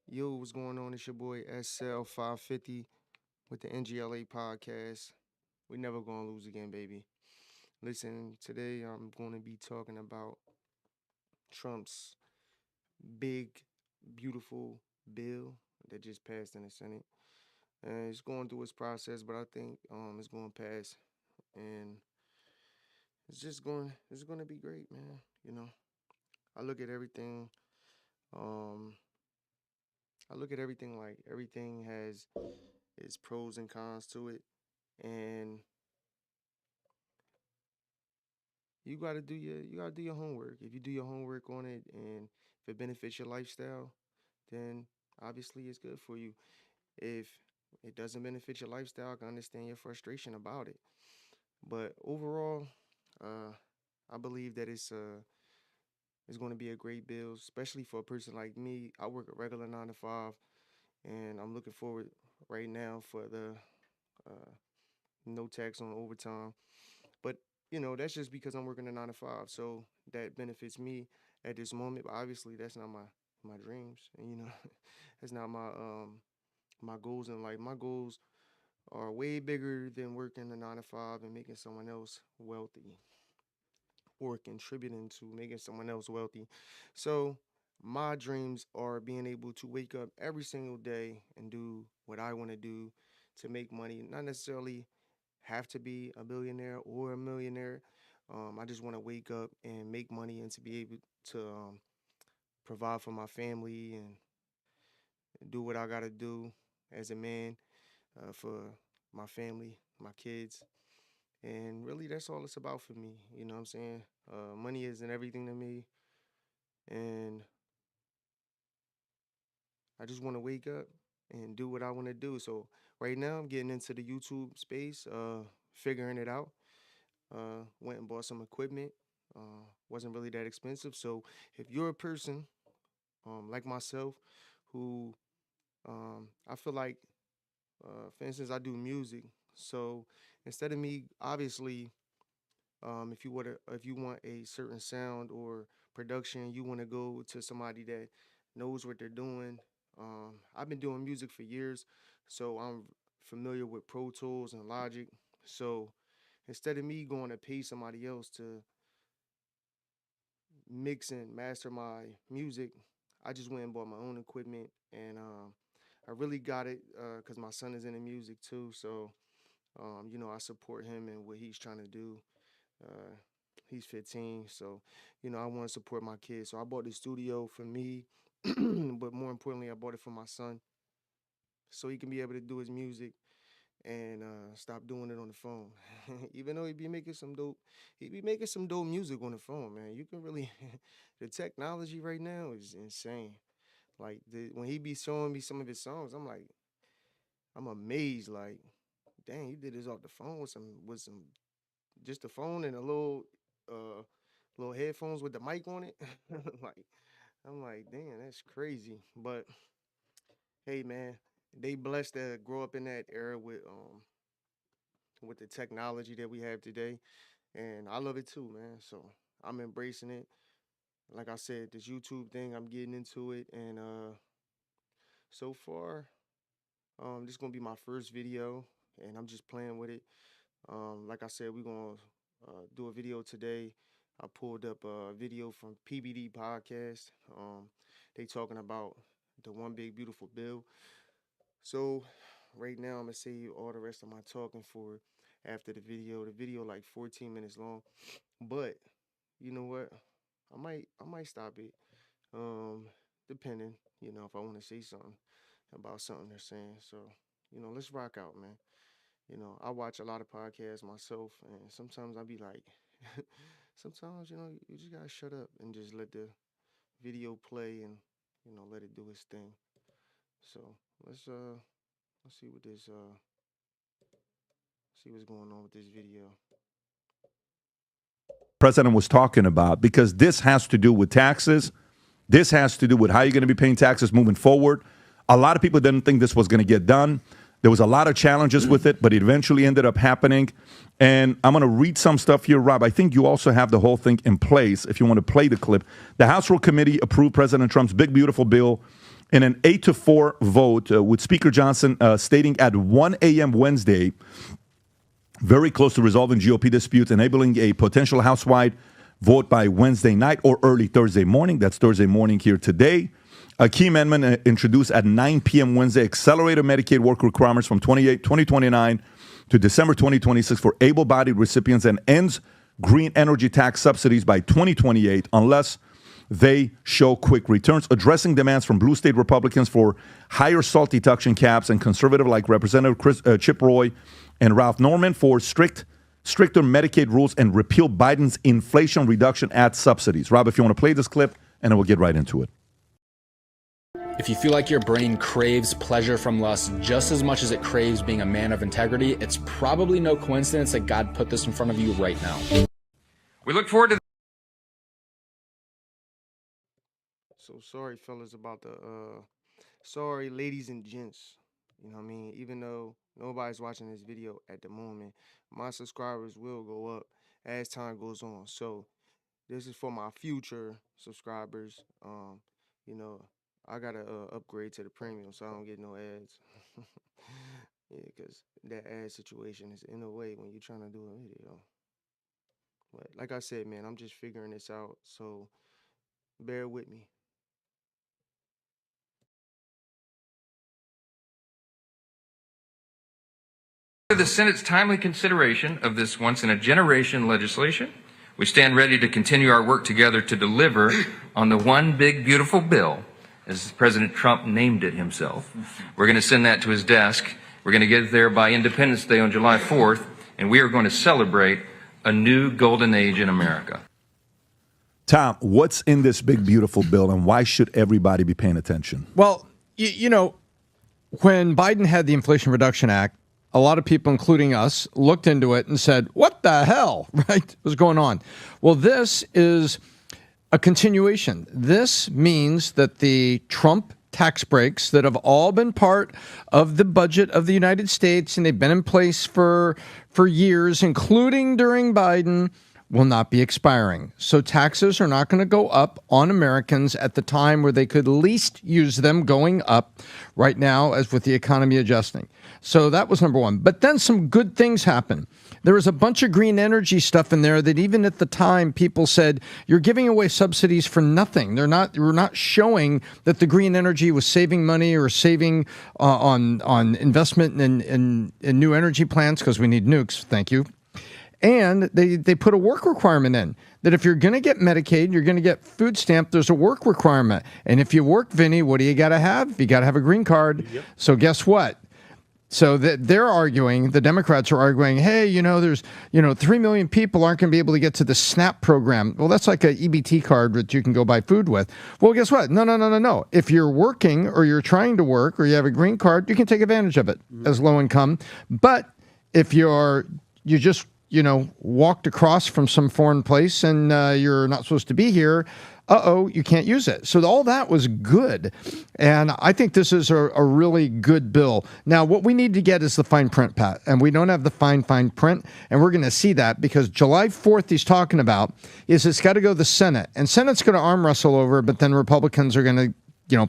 Yo, what's going on? It's your boy SL550 with the N.G.L.A podcast. We never gonna lose again, baby. Listen, today I'm gonna be talking about Trump's big, beautiful bill that just passed in the Senate. And it's going through its process, but I think it's going to pass, and it's gonna be great, man. I look at everything. Um, I look at everything like everything has its pros and cons to it, and you gotta do your homework. If you do your homework on it and if it benefits your lifestyle, then obviously it's good for you. If it doesn't benefit your lifestyle, I can understand your frustration about it. But overall, uh, I believe that it's going to be a great bill, especially for a person like me. I work a regular 9 to 5, and I'm looking forward right now for the uh, no tax on overtime. But that's just because I'm working a 9 to 5, so that benefits me at this moment. But obviously, that's not my dreams, and that's not my goals in life. My goals are way bigger than working a 9 to 5 and making someone else wealthy or contributing to making someone else wealthy. So my dreams are being able to wake up every single day and do what I want to do to make money, not necessarily have to be a billionaire or a millionaire. I just want to wake up and make money and to be able to provide for my family and do what I got to do as a man for my family, my kids. And really, that's all it's about for me. You know what I'm saying? Money isn't everything to me. And I just want to wake up and do what I want to do. So right now, I'm getting into the YouTube space, figuring it out. Went and bought some equipment. Wasn't really that expensive. So if you're a person like myself who I feel like, for instance, I do music. So instead of me, obviously, if you want a certain sound or production, you want to go to somebody that knows what they're doing. I've been doing music for years, so I'm familiar with Pro Tools and Logic. So instead of me going to pay somebody else to mix and master my music, I just went and bought my own equipment, and I really got it because my son is in the music too. So I support him and what he's trying to do. Uh, he's 15, so I want to support my kids. So I bought the studio for me, but more importantly, I bought it for my son so he can be able to do his music and stop doing it on the phone. Even though he be making some dope music on the phone, man. You can really, the technology right now is insane. Like when he be showing me some of his songs, I'm amazed. Like, dang, you did this off the phone with some just the phone and a uh little headphones with the mic on it. like I'm like, damn, that's crazy. But hey, man, they blessed to grow up in that era with the technology that we have today, and I love it too, man. So I'm embracing it. Like I said, this YouTube thing, I'm getting into it, and so far, this is gonna be my first video, and I'm just playing with it. Like I said, we're gonna do a video today. I pulled up a video from PBD podcast. They talking about the one big beautiful bill. So right now, I'm gonna save all the rest of my talking for after the video. The video like 14 minutes long, but you know what? I might stop it. Um, depending, if I want to say something about something they're saying. So let's rock out, man. I watch a lot of podcasts myself, and sometimes I be like, sometimes you just gotta shut up and just let the video play and let it do its thing. So let's uh let's see what's going on with this video. President was talking about, because this has to do with taxes. This has to do with how you're going to be paying taxes moving forward. A lot of people didn't think this was going to get done. There was a lot of challenges with it, but it eventually ended up happening. And I'm going to read some stuff here, Rob. I think you also have the whole thing in place if you want to play the clip. The House Rules Committee approved President Trump's big, beautiful bill in an 8-4 vote, with Speaker Johnson stating at 1 a.m. Wednesday, very close to resolving GOP disputes, enabling a potential House-wide vote by Wednesday night or early Thursday morning. That's Thursday morning here today. A key amendment introduced at 9 p.m. Wednesday accelerated Medicaid work requirements from 2029 to December 2026 for able-bodied recipients and ends green energy tax subsidies by 2028 unless they show quick returns, addressing demands from blue state Republicans for higher SALT deduction caps and conservative like Representative Chip Roy and Ralph Norman for stricter Medicaid rules and repeal Biden's Inflation Reduction Act subsidies. Rob, if you want to play this clip, and then we'll get right into it. If you feel like your brain craves pleasure from lust just as much as it craves being a man of integrity, it's probably no coincidence that God put this in front of you right now. We look forward to So sorry, fellas, about the sorry, ladies and gents. You know what I mean? Even though nobody's watching this video at the moment, my subscribers will go up as time goes on. So this is for my future subscribers. You know, I gotta upgrade to the premium so I don't get no ads. Yeah, because that ad situation is in the way when you're trying to do a video. But like I said, man, I'm just figuring this out. So bear with me. the Senate's timely consideration of this once-in-a-generation legislation. We stand ready to continue our work together to deliver on the one big, beautiful bill, as President Trump named it himself. We're going to send that to his desk. We're going to get it there by Independence Day on July 4th, and we are going to celebrate a new golden age in America. Tom, what's in this big, beautiful bill, and why should everybody be paying attention? Well, you know, when Biden had the Inflation Reduction Act, a lot of people, including us, looked into it and said, what the hell, right? What's going on? Well, this is a continuation. This means that the Trump tax breaks that have all been part of the budget of the United States, and they've been in place for years, including during Biden, will not be expiring. So taxes are not going to go up on Americans at the time where they could least use them going up right now, as with the economy adjusting. So that was number one. But then some good things happened. There was a bunch of green energy stuff in there that even at the time people said, you're giving away subsidies for nothing. We're not showing that the green energy was saving money or saving on investment in new energy plants, because we need nukes. Thank you. And they put a work requirement in that if you're going to get Medicaid, you're going to get food stamp, there's a work requirement. And if you work, Vinny, what do you got to have? You got to have a green card. Yep. So guess what? So they're arguing, the Democrats are arguing, hey, there's 3 million people aren't going to be able to get to the SNAP program. Well, that's like an EBT card that you can go buy food with. Well, guess what? No. If you're working or you're trying to work or you have a green card, you can take advantage of it as low income. But if you just walked across from some foreign place and you're not supposed to be here, you can't use it. So all that was good. And I think this is a really good bill. Now, what we need to get is the fine print, Pat. And we don't have the fine print. And we're going to see that because July 4th he's talking about is it's got to go to the Senate. And Senate's going to arm wrestle over, but then Republicans are going to,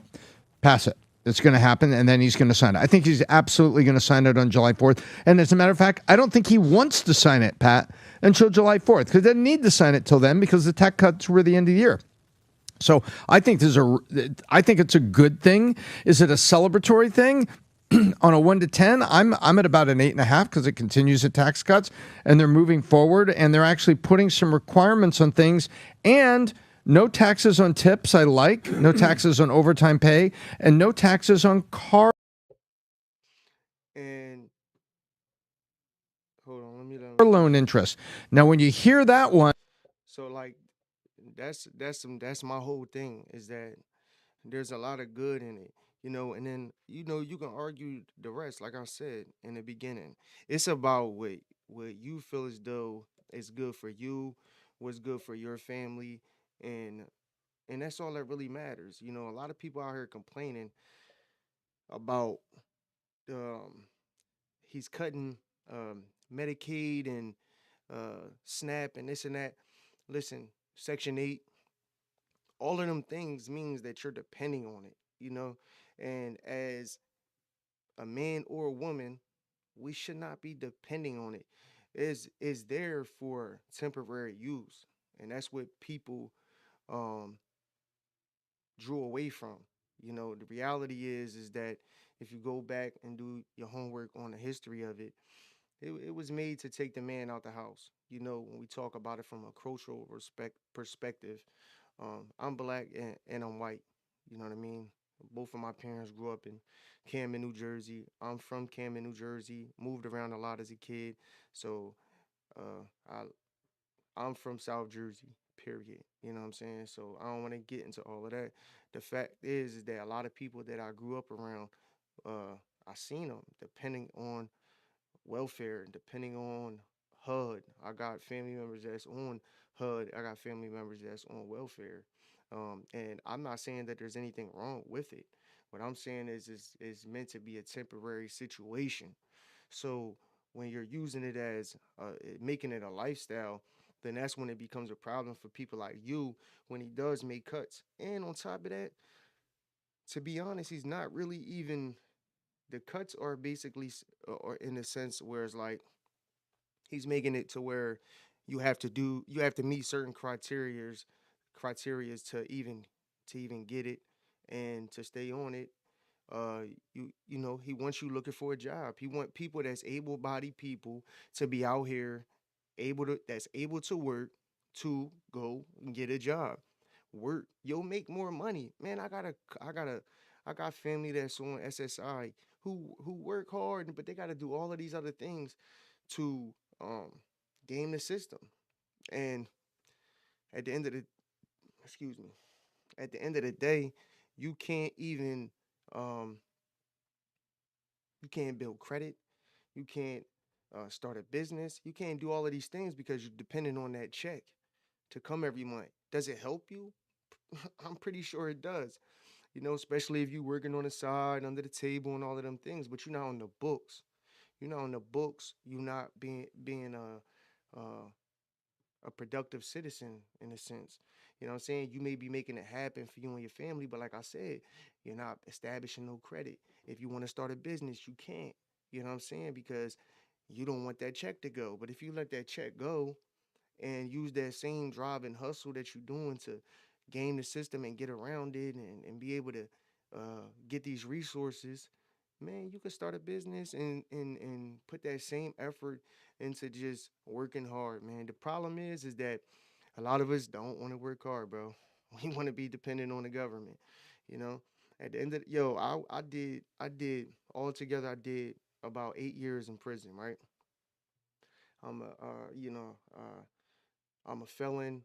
pass it. It's going to happen, and then he's going to sign it. I think he's absolutely going to sign it on July 4th. And as a matter of fact, I don't think he wants to sign it, Pat, until July 4th, because he doesn't need to sign it till then because the tax cuts were the end of the year. So I think I think it's a good thing. Is it a celebratory thing? On a 1 to 10, I'm at about an 8.5 because it continues the tax cuts, and they're moving forward, and they're actually putting some requirements on things, and no taxes on tips, I like. No taxes on overtime pay. And no taxes on car. And hold on, let me loan interest. Now, when you hear that one. So, like, that's my whole thing is that there's a lot of good in it, and then, you can argue the rest, like I said in the beginning. It's about what you feel as though is good for you, what's good for your family, and that's all that really matters. A lot of people out here complaining about he's cutting Medicaid and SNAP and this and that. Listen, Section 8, all of them things means that you're depending on it. you know. And as a man or a woman, we should not be depending on it. Is there for temporary use, and that's what people um drew away from. You know, the reality is that if you go back and do your homework on the history of it, it was made to take the man out the house. You know, when we talk about it from a cultural perspective, I'm black and I'm white. You know what I mean? Both of my parents grew up in Camden, New Jersey. I'm from Camden, New Jersey. Moved around a lot as a kid, so uh, I I'm from South Jersey. Period. You know what I'm saying? So I don't want to get into all of that. The fact is that a lot of people that I grew up around, uh, I seen them depending on welfare, depending on HUD. I got family members that's on HUD. I got family members that's on welfare. And I'm not saying that there's anything wrong with it. What I'm saying is meant to be a temporary situation. So when you're using it as making it a lifestyle, then that's when it becomes a problem for people like you when he does make cuts. And on top of that, to be honest, he's not really even the cuts are basically or in a sense where it's like he's making it to where you have to meet certain criterias to even get it and to stay on it. uh you know, he wants you looking for a job. He want people that's able-bodied people to be out here able to work, to go and get a job, work. You'll make more money, man. I got family that's on SSI who work hard, but they got to do all of these other things to um game the system. And at the end of the excuse me, at the end of the day, you can't even um you can't build credit. You can't start a business. You can't do all of these things because you're dependent on that check to come every month. Does it help you? I'm pretty sure it does. You know, especially if you're working on the side, under the table, and all of them things. But you're not on the books. You're not on the books. You're not being a productive citizen in a sense. You know what I'm saying? You may be making it happen for you and your family, but like I said, you're not establishing no credit. If you want to start a business, you can't. You know what I'm saying? Because you don't want that check to go. But if you let that check go and use that same drive and hustle that you're doing to game the system and get around it and be able to get these resources, man, you could start a business and put that same effort into just working hard, man. The problem is that a lot of us don't want to work hard, bro. We want to be dependent on the government, you know. At the end of I did altogether I did about 8 years in prison, right? I'm a I'm a felon.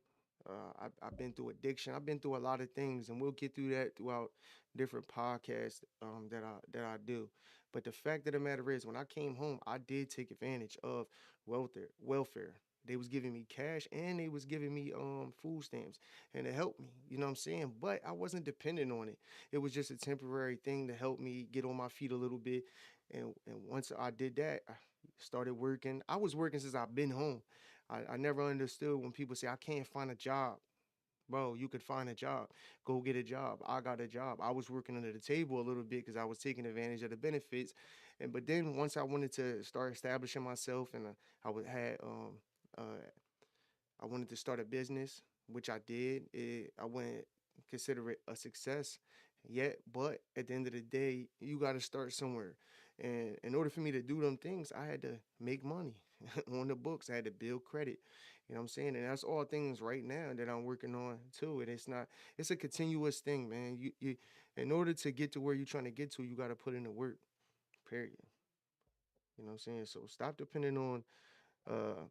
I've been through addiction. I've been through a lot of things, and we'll get through that throughout different podcasts that I do. But the fact of the matter is, when I came home, I did take advantage of welfare. They was giving me cash and they was giving me food stamps, and it helped me. You know what I'm saying? But I wasn't dependent on it. It was just a temporary thing to help me get on my feet a little bit. And once I did that, I started working. I was working since I've been home. I never understood when people say I can't find a job. Bro, you could find a job. Go get a job. I got a job. I was working under the table a little bit because I was taking advantage of the benefits. And but then once I wanted to start establishing myself and I would had uh I wanted to start a business, which I did. I wouldn't consider it a success yet, but at the end of the day, you got to start somewhere. And in order for me to do them things, I had to make money on the books. I had to build credit. You know what I'm saying? And that's all things right now that I'm working on too. And it's not, it's a continuous thing, man. In order to get to where you're trying to get to, you got to put in the work, period. You know what I'm saying? So stop depending on uh,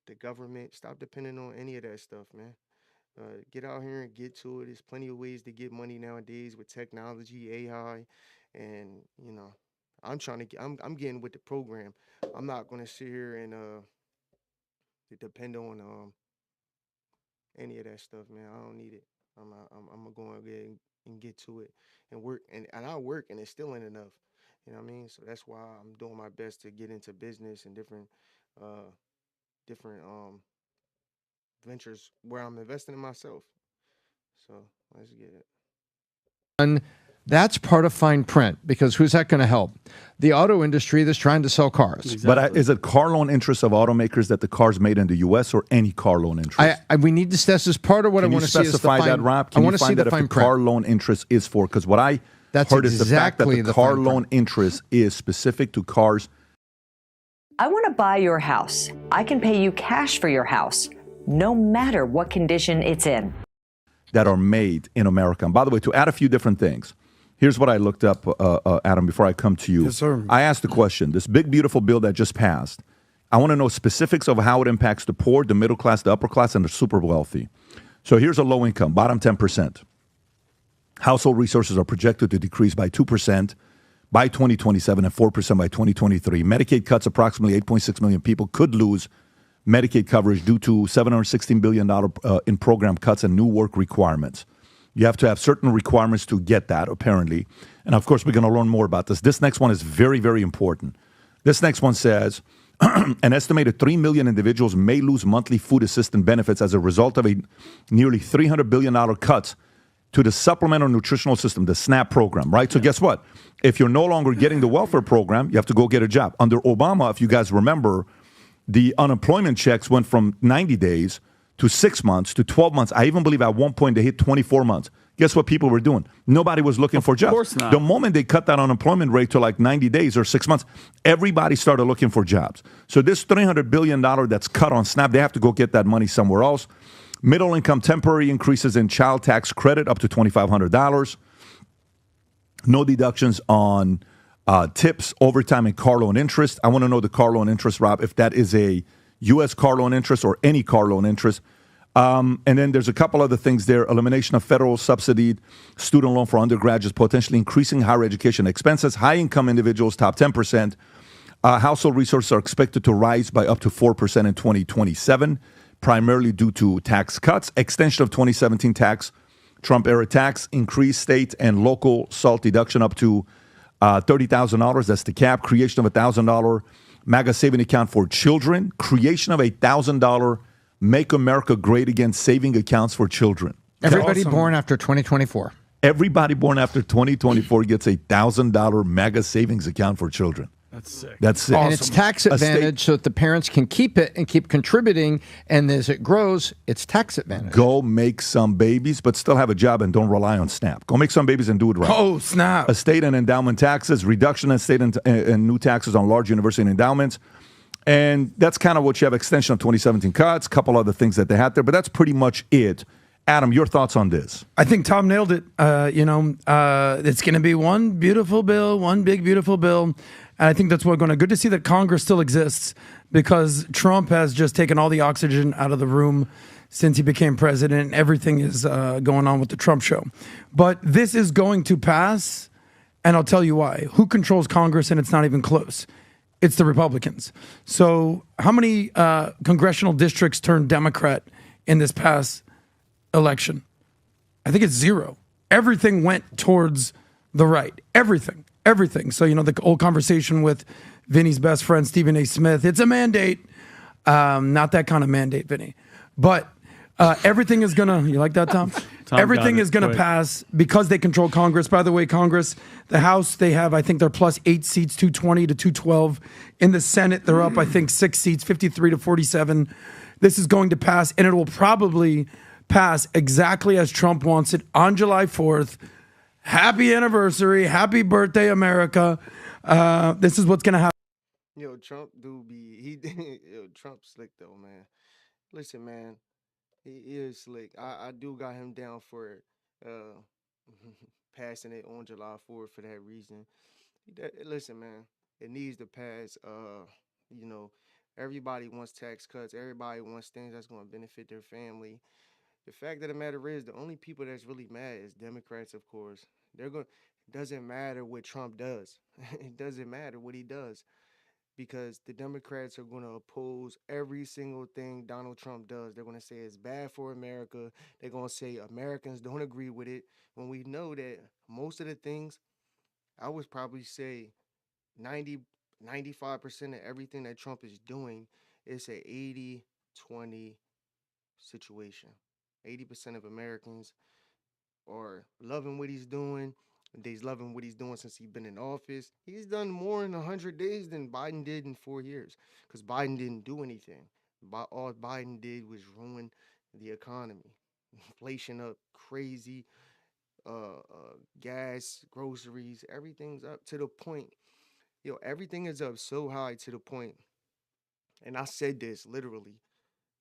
the government. Stop depending on any of that stuff, man. Get out here and get to it. There's plenty of ways to get money nowadays with technology, AI, and I'm trying to get. I'm getting with the program. I'm not gonna sit here and depend on any of that stuff, man. I don't need it. I'm gonna go and and get to it and work and I work and it still ain't enough. You know what I mean? So that's why I'm doing my best to get into business and uh different ventures where I'm investing in myself. So let's get it. That's part of fine print, because who's that going to help? The auto industry that's trying to sell cars. Exactly. But is it car loan interest of automakers that the car's made in the U.S. or any car loan interest? We need to. This is part of what I want to see. Can you specify that, Rob? Can I want you to see find the that if fine the print. car loan interest is for? Because what I heard is the fact that the car loan interest is specific to cars. I want to buy your house. I can pay you cash for your house, no matter what condition it's in. That are made in America. And by the way, to add a few different things, here's what I looked up, Adam, before I come to you. Yes, sir. I asked the question, this big, beautiful bill that just passed, I want to know specifics of how it impacts the poor, the middle class, the upper class, and the super wealthy. So here's a low income, bottom 10%. Household resources are projected to decrease by 2% by 2027 and 4% by 2023. Medicaid cuts, approximately 8.6 million people could lose Medicaid coverage due to $716 billion in program cuts and new work requirements. You have to have certain requirements to get that, apparently. And of course, we're going to learn more about this. This next one is very, very important. This next one says an estimated 3 million individuals may lose monthly food assistance benefits as a result of a nearly $300 billion cuts to the supplemental nutritional system, the SNAP program, right? So guess what? If you're no longer getting the welfare program, you have to go get a job. Under Obama, if you guys remember, the unemployment checks went from 90 days to 6 months to 12 months. I even believe at one point they hit 24 months. Guess what people were doing? Nobody was looking for jobs. Of course not. The moment they cut that unemployment rate to like 90 days or 6 months, everybody started looking for jobs. So this $300 billion that's cut on SNAP, they have to go get that money somewhere else. Middle income temporary increases in child tax credit up to $2,500. No deductions on tips, overtime, and car loan interest. I want to know the car loan interest, Rob, if that is a U.S. car loan interest or any car loan interest. And then there's a couple other things there. Elimination of federal subsidied student loan for undergraduates, potentially increasing higher education expenses. High-income individuals, top 10%. Household resources are expected to rise by up to 4% in 2027, primarily due to tax cuts. Extension of 2017 tax, Trump-era tax, increased state and local SALT deduction up to $30,000. That's the cap. Creation of a $1,000 MAGA saving account for children. Creation of a $1,000 Make America Great Again saving accounts for children. Everybody born after 2024. Everybody born after 2024 gets a $1,000 MAGA savings account for children. That's sick. That's sick. And it's tax advantage so that the parents can keep it and keep contributing. And as it grows, it's tax advantage. Go make some babies, but still have a job and don't rely on SNAP. Go make some babies and do it right. Oh, snap. Estate and endowment taxes, reduction in state and new taxes on large university endowments. And that's kind of what you have, extension of 2017 cuts, a couple other things that they had there, but that's pretty much it. Adam, your thoughts on this? I think Tom nailed it. It's going to be one beautiful bill, one big beautiful bill. And I think that's what's going to good to see that Congress still exists, because Trump has just taken all the oxygen out of the room since he became president. Everything is going on with the Trump show. But this is going to pass, and I'll tell you why. Who controls Congress, and it's not even close? It's the Republicans. So how many congressional districts turned Democrat in this past election? I think it's 0. Everything went towards the right. Everything. So, the old conversation with Vinny's best friend, Stephen A. Smith, it's a mandate. Not that kind of mandate, Vinny. But everything is going to, you like that, Tom? Everything is going to pass because they control Congress. By the way, Congress, the House, they have, I think they're plus 8 seats, 220 to 212. In the Senate, they're up, I think, 6 seats, 53 to 47. This is going to pass, and it will probably pass exactly as Trump wants it on July 4th. Happy anniversary. Happy birthday, America. This is what's going to happen. Yo, Trump Trump slick though, man. Listen, man, he is slick. I do got him down for uh passing it on July 4th for that reason. Listen, man, it needs to pass. You know, everybody wants tax cuts. Everybody wants things that's going to benefit their family. The fact of the matter is, the only people that's really mad is Democrats, of course. Doesn't matter what Trump does. It doesn't matter what he does, because the Democrats are going to oppose every single thing Donald Trump does. They're going to say it's bad for America. They're going to say Americans don't agree with it, when we know that most of the things, I would probably say 95% of everything that Trump is doing is a 80-20 situation. 80% of Americans are loving what he's doing. They's loving what he's doing since he's been in office. He's done more in 100 days than Biden did in 4 years, because Biden didn't do anything. All Biden did was ruin the economy. Inflation up crazy, gas, groceries, everything's up to the point. Everything is up so high to the point. And I said this literally.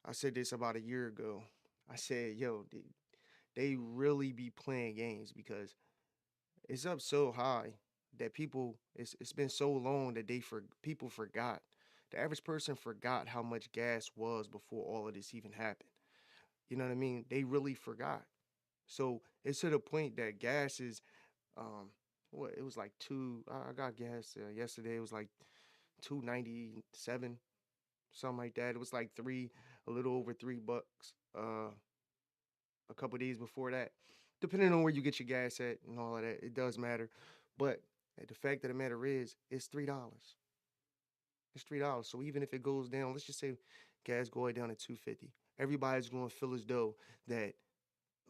I said this about a year ago. I said, yo, they really be playing games because it's up so high that it's been so long that people forgot. The average person forgot how much gas was before all of this even happened. You know what I mean? They really forgot. So it's to the point that gas is what it was like two. I got gas yesterday. It was like 2.97, something like that. It was like a little over $3. A couple days before that, depending on where you get your gas at and all of that, it does matter. But the fact of the matter is, it's $3. It's $3. So even if it goes down, let's just say gas going down to 250, everybody's going to feel as though that,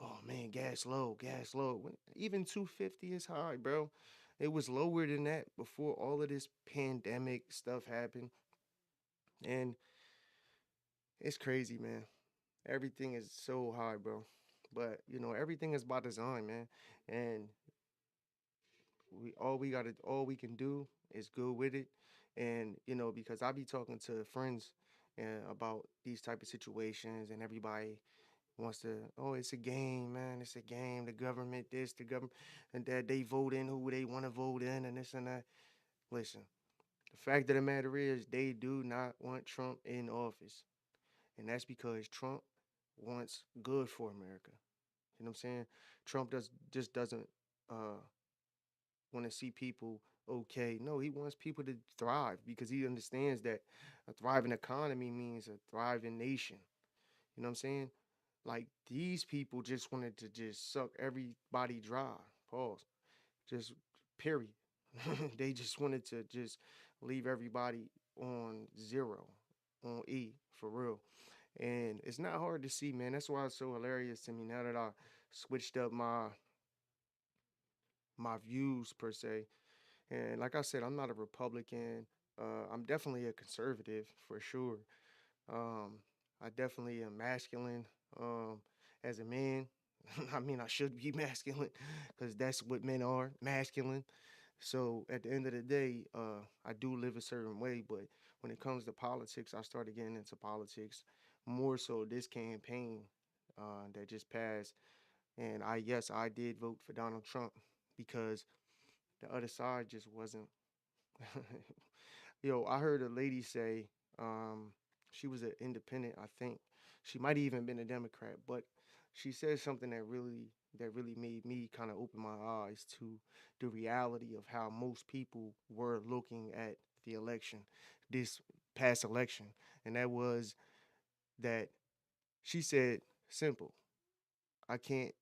oh man, gas low, gas low. Even 250 is high, bro. It was lower than that before all of this pandemic stuff happened. And it's crazy, man. Everything is so high, bro. But everything is by design, man. And all we can do is go with it. And because I be talking to friends about these type of situations, and everybody wants to, oh, it's a game, man, it's a game, the government this, the government and that, they vote in who they want to vote in, and this and that. Listen, the fact of the matter is, they do not want Trump in office, and that's because Trump wants good for America. You know what I'm saying? Trump just doesn't uh want to see people okay. No, he wants people to thrive, because he understands that a thriving economy means a thriving nation. You know what I'm saying? Like, these people just wanted to just suck everybody dry. Pause. Just period. They just wanted to just leave everybody on zero, on E, for real. And it's not hard to see, man. That's why it's so hilarious to me now that I switched up my views per se. And like I said, I'm not a Republican. I'm definitely a conservative for sure. Um, I definitely am masculine as a man. I mean, I should be masculine because that's what men are, masculine. So at the end of the day, I do live a certain way. But when it comes to politics, I started getting into politics more so this campaign that just passed. And yes, I did vote for Donald Trump because the other side just wasn't. Yo, I heard a lady say, um, she was an independent, I think. She might even been a Democrat, but she said something that really made me kind of open my eyes to the reality of how most people were looking at the election, this past election. And that was that she said, simple, I can't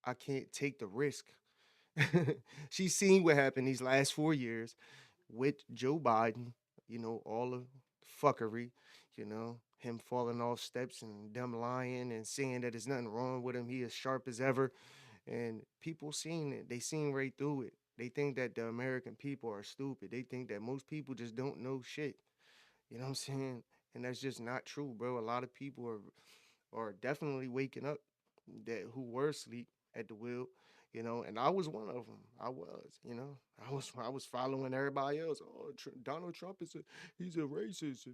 I can't take the risk. She's seen what happened these last 4 years with Joe Biden, all the fuckery, him falling off steps and them lying and saying that there's nothing wrong with him. He is sharp as ever. And people seen it. They seen right through it. They think that the American people are stupid. They think that most people just don't know shit. You know what I'm saying? And that's just not true, bro. A lot of people are definitely waking up that who were asleep at the wheel, and I was one of them. I was, I was following everybody else. Oh, Donald Trump he's a racist,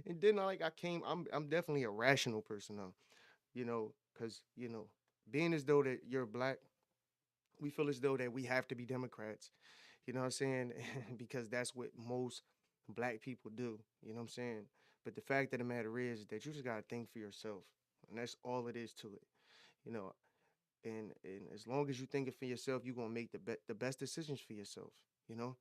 and then I'm definitely a rational person though, because being as though that you're black, we feel as though that we have to be Democrats. You know what I'm saying? Because that's what most black people do. You know what I'm saying? But the fact of the matter is that you just gotta think for yourself, and that's all it is to it. You know, and as long as you thinking for yourself, you're gonna make the best decisions for yourself. You know,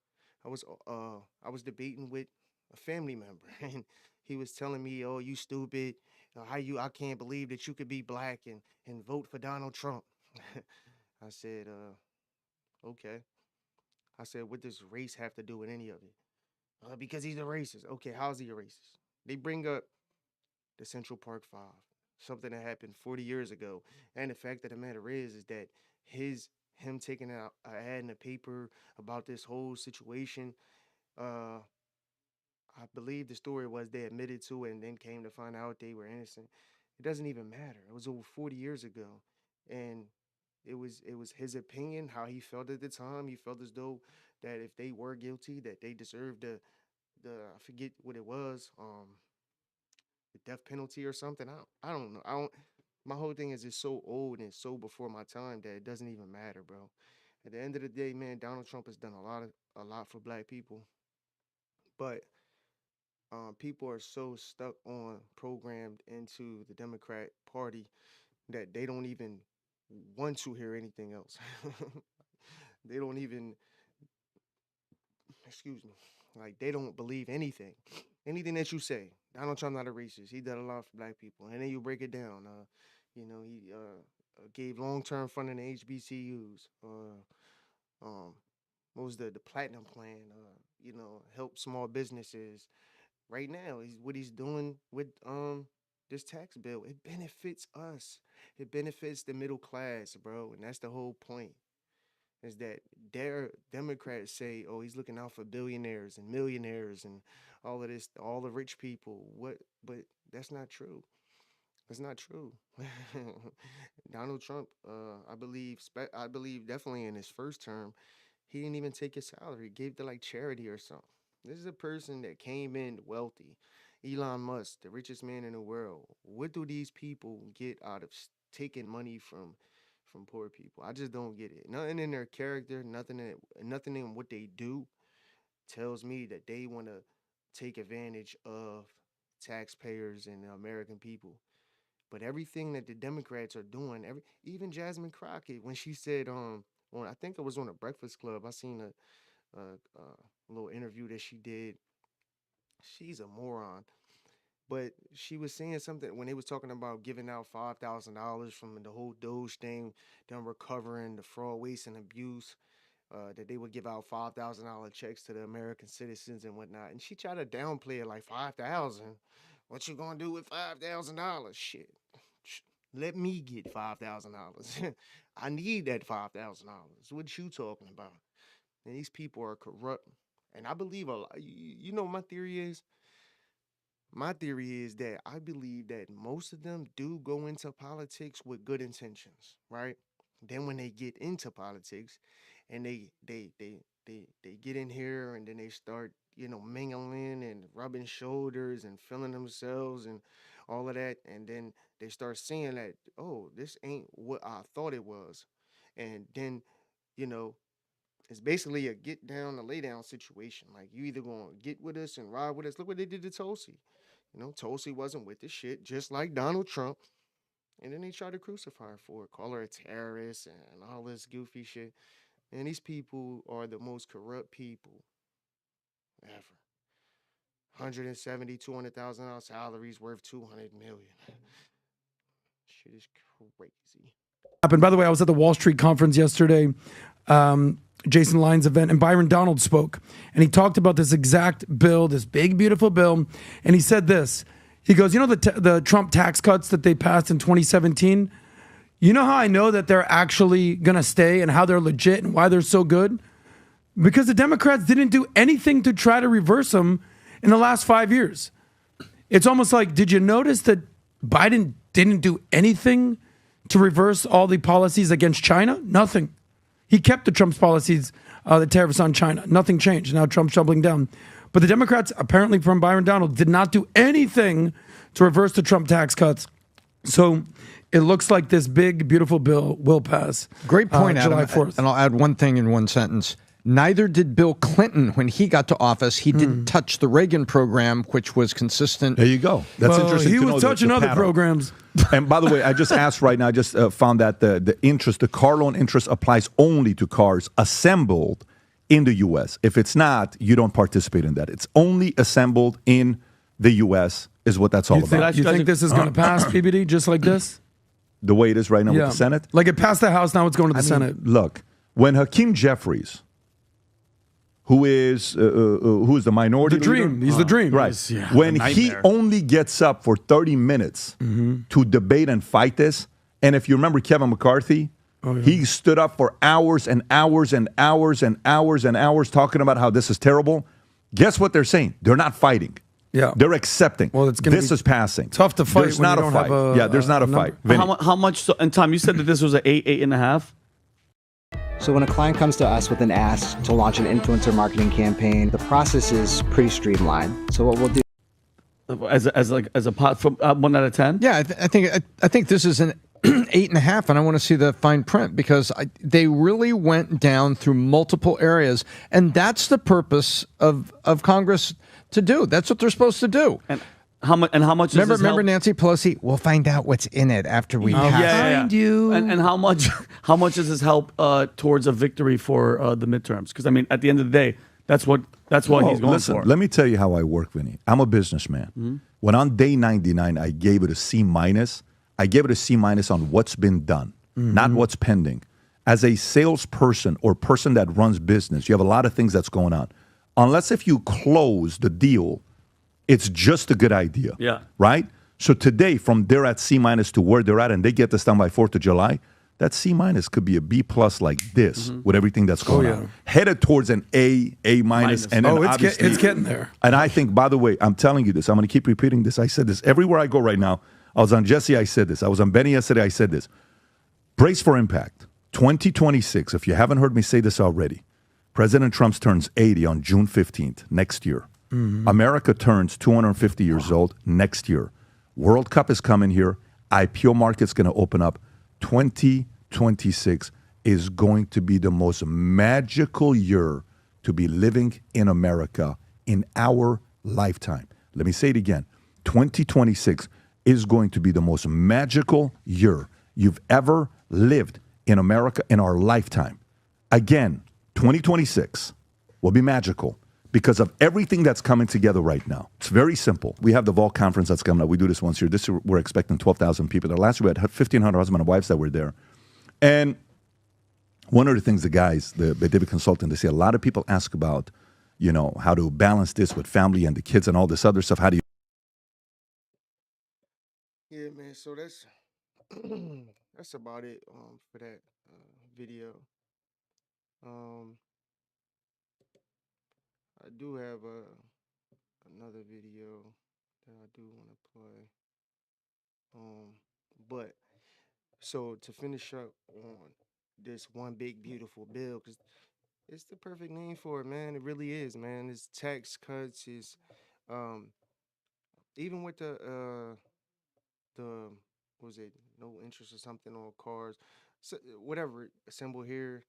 I was debating with a family member, and he was telling me, "Oh, you stupid! I can't believe that you could be black and vote for Donald Trump." I said, okay. I said, what does race have to do with any of it? Because he's a racist. Okay, how's he a racist? They bring up the Central Park Five, something that happened 40 years ago. And the fact of the matter is that his him taking out an ad in the paper about this whole situation. Uh, I believe the story was they admitted to it and then came to find out they were innocent. It doesn't even matter. It was over 40 years ago, and it was his opinion, how he felt at the time. He felt as though that if they were guilty, that they deserved the I forget what it was, the death penalty or something. I don't know. I don't. My whole thing is it's so old and so before my time that it doesn't even matter, bro. At the end of the day, man, Donald Trump has done a lot for black people, but people are so stuck on programmed into the Democrat Party that they don't even want to hear anything else. They don't even, excuse me, like they don't believe anything that you say. Donald Trump not a racist. He did a lot for black people, and then you break it down. He gave long term funding to HBCUs. Um, what was the platinum plan? Help small businesses. Right now, what he's doing with this tax bill. It benefits us. It benefits the middle class, bro, and that's the whole point. Is that their Democrats say, "Oh, he's looking out for billionaires and millionaires and all of this, all the rich people." What? But that's not true. That's not true. Donald Trump, I believe definitely in his first term, he didn't even take his salary, gave it to like charity or something. This is a person that came in wealthy. Elon Musk, the richest man in the world. What do these people get out of taking money from poor people? I just don't get it. Nothing in their character, nothing in what they do tells me that they want to take advantage of taxpayers and the American people. But everything that the Democrats are doing, even Jasmine Crockett, when she said I think it was on a Breakfast Club, I seen a little interview that she did. She's a moron. But she was saying something when they was talking about giving out $5,000 from the whole Doge thing, them recovering the fraud, waste, and abuse. That they would give out $5,000 checks to the American citizens and whatnot. And she tried to downplay it like 5,000. What you gonna do with $5,000? Shit, let me get $5,000. I need that $5,000. What you talking about? And these people are corrupt. And I believe a lot. You know, my theory is that I believe that most of them do go into politics with good intentions, right? Then when they get into politics and they get in here and then they start, mingling and rubbing shoulders and feeling themselves and all of that, and then they start seeing that, oh, this ain't what I thought it was. And then, you know, it's basically a get down, a lay down situation. Like you either gonna get with us and ride with us. Look what they did to Tulsi. Tulsi wasn't with the shit, just like Donald Trump. And then they tried to crucify her for it, call her a terrorist and all this goofy shit. And these people are the most corrupt people ever. 170, $200,000 salaries worth 200 million. Shit is crazy. And by the way, I was at the Wall Street conference yesterday, Jason Lyons event, and Byron Donald spoke. And he talked about this exact bill, this big, beautiful bill. And he said this. He goes, the Trump tax cuts that they passed in 2017? You know how I know that they're actually going to stay and how they're legit and why they're so good? Because the Democrats didn't do anything to try to reverse them in the last 5 years. It's almost like, did you notice that Biden didn't do anything to reverse all the policies against China? Nothing. He kept the Trump's policies, the tariffs on China. Nothing changed. Now Trump's doubling down. But the Democrats, apparently from Byron Donald, did not do anything to reverse the Trump tax cuts. So it looks like this big, beautiful bill will pass. Great point, July Adam. 4th. And I'll add one thing in one sentence. Neither did Bill Clinton when he got to office. He didn't touch the Reagan program, which was consistent. There you go. That's interesting. He to was know touching the other pattern. programs. And by the way, I just asked right now, I just found that the car loan interest applies only to cars assembled in the U.S. If it's not, you don't participate in that. It's only assembled in the U.S. is what that's all about. You think this is going to pass, PBD, just like this? The way it is right now with the Senate? Like it passed the House, now it's going to the Senate. Look, when Hakeem Jeffries, who is the minority The dream. leader? He's the dream. Right. Yeah, When the he nightmare. only gets up for 30 minutes to debate and fight this, and if you remember Kevin McCarthy, He stood up for hours and hours and hours and hours and hours talking about how this is terrible. Guess what they're saying? They're not fighting. Yeah. They're accepting. Well, it's gonna this be is passing. tough to fight There's when not you a don't fight. have Yeah, there's not a number. fight. Vinny. How much? So, and Tom, you said that this was an 8.5. So when a client comes to us with an ask to launch an influencer marketing campaign, the process is pretty streamlined. So what we'll do As a pot from 1 out of 10. Yeah, I think this is an 8.5, and I want to see the fine print because they really went down through multiple areas, and that's the purpose of Congress to do. That's what they're supposed to do. And how much? And how much? Remember Nancy Pelosi? We'll find out what's in it after we pass. Find you. And how much? How much does this help towards a victory for the midterms? Because I mean, at the end of the day, that's what he's going listen, for. let me tell you how I work, Vinny. I'm a businessman. When on day 99, I gave it a C minus. I gave it a C minus on what's been done, not what's pending. As a salesperson or person that runs business, you have a lot of things that's going on. Unless if you close the deal, it's just a good idea. Yeah. Right? So today, from they're at C minus to where they're at, and they get this done by 4th of July, that C minus could be a B plus like this with everything that's going on. Headed towards an A minus, and then obviously it's getting there. And I think, by the way, I'm telling you this. I'm going to keep repeating this. I said this everywhere I go right now. I was on Jesse. I said this. I was on Benny yesterday. I said this. Brace for impact. 2026. If you haven't heard me say this already, President Trump turns 80 on June 15th next year. America turns 250 years old next year. World Cup is coming here. IPO market's going to open up. 2026 is going to be the most magical year to be living in America in our lifetime. Let me say it again. 2026 is going to be the most magical year you've ever lived in America in our lifetime. Again, 2026 will be magical because of everything that's coming together right now. It's very simple. We have the Vault Conference that's coming up. We do this once a year. This year, we're expecting 12,000 people there. Last year, we had 1,500 husbands and wives that were there. And one of the things the guys, the David consultant, they say a lot of people ask about, how to balance this with family and the kids and all this other stuff. How do you? Yeah, man. So that's that's about it for that video. I do have another video that I do want to play. But so to finish up on this one big beautiful bill, because it's the perfect name for it, man. It really is, man. It's tax cuts. It's um even with the what was it, no interest or something on cars, so, whatever symbol here.